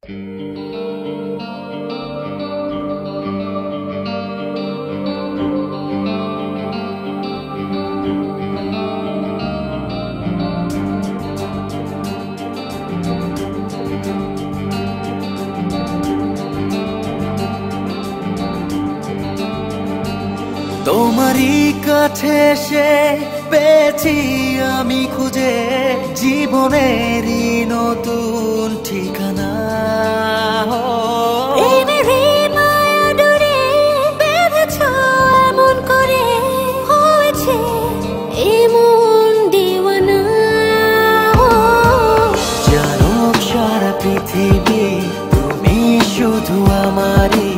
তোমারই কাছে এসে পেয়েছি আমি খুঁজে জীবনেরই নতুন ঠিকানা। জানুক সারা পৃথিবী তুমি শুধু আমারই,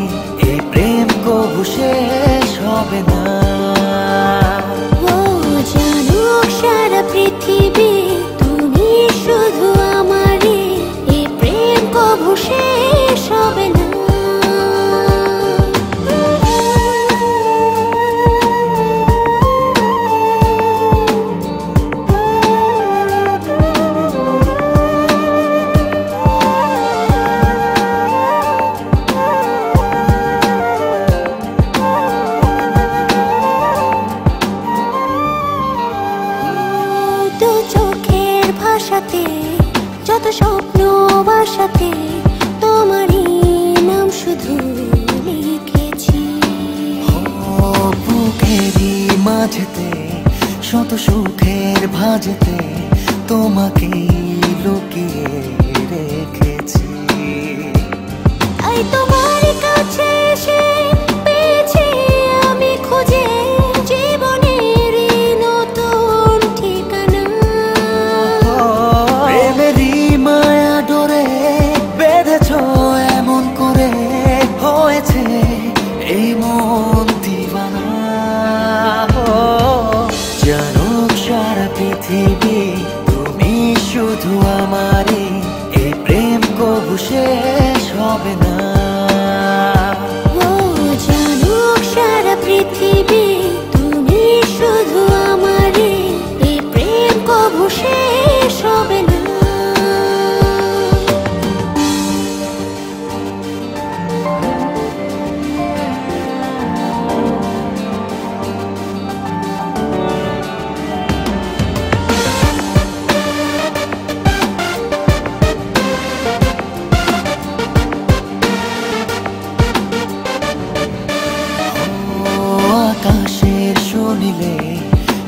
এই প্রেম কবু শেষ হবে না। জানুক সারা পৃথিবী তুমি শুধু আমারই, এই প্রেম কবু শেষ হবে না। যত স্বপ্ন বাসাতে তোমারই নাম শুধু লিখেছি। বুকেরই মাঝেতে শত সুখের ভাজেতে তোমাকে লুকিয়ে রেখেছি। তাই তোমার কাছে এসে পেয়েছি আমি খুঁজে জীবনের নতুন ঠিকানা। প্রেমেরই মায়া ডোরে বেঁধেছ এমন করে, হয়েছে এই মন দিওয়ানা। জানুক সারা পৃথিবী তুমি শুধু আমারই, এই প্রেম কবু শেষ হবে না। জানুক সারা পৃথিবী তুমি শুধু আমারই, এই প্রেম কবু শেষ হবে না। আকাশের শুনিলে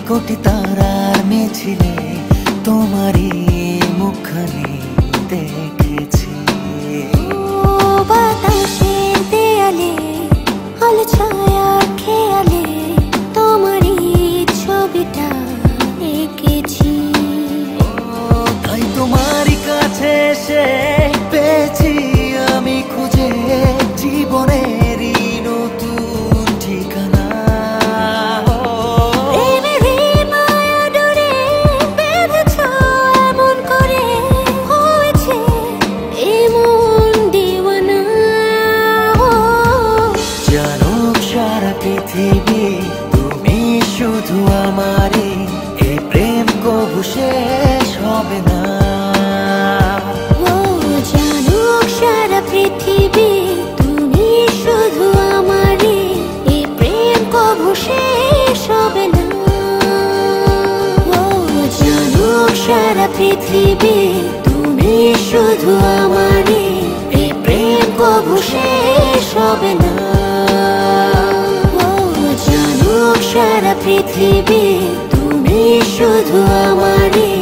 কোটি তারার মিছিলে তোমারই মুখখানি দেখেছি। বাতাসের দেয়ালে আলো ছায়ার খেয়ালে তোমারই ছবিটা এঁকেছি। তাই তোমারই কাছে এসে পেয়েছি আমি খুঁজে জীবনেরই নতুন ঠিকানা। জানুক সারা পৃথিবী তুমি শুধু আমারই, এই প্রেম কবু শেষ হবে না। জানুক সারা পৃথিবী তুমি শুধু আমারই, এই প্রেম কবু শেষ হবে না। জানুক সারা পৃথিবী তুমি শুধু আমারই, এই প্রেম কবু শেষ হবে না। জানুক সারা পৃথিবী তুমি শুধু আমারই,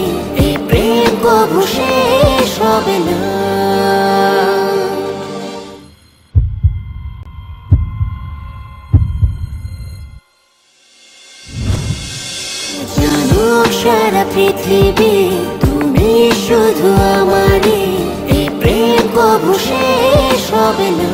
এই প্রেম কবু শেষ হবে না। জানুক সারা পৃথিবী তুমি শুধু আমারই, এই প্রেম কবু শেষ হবে না।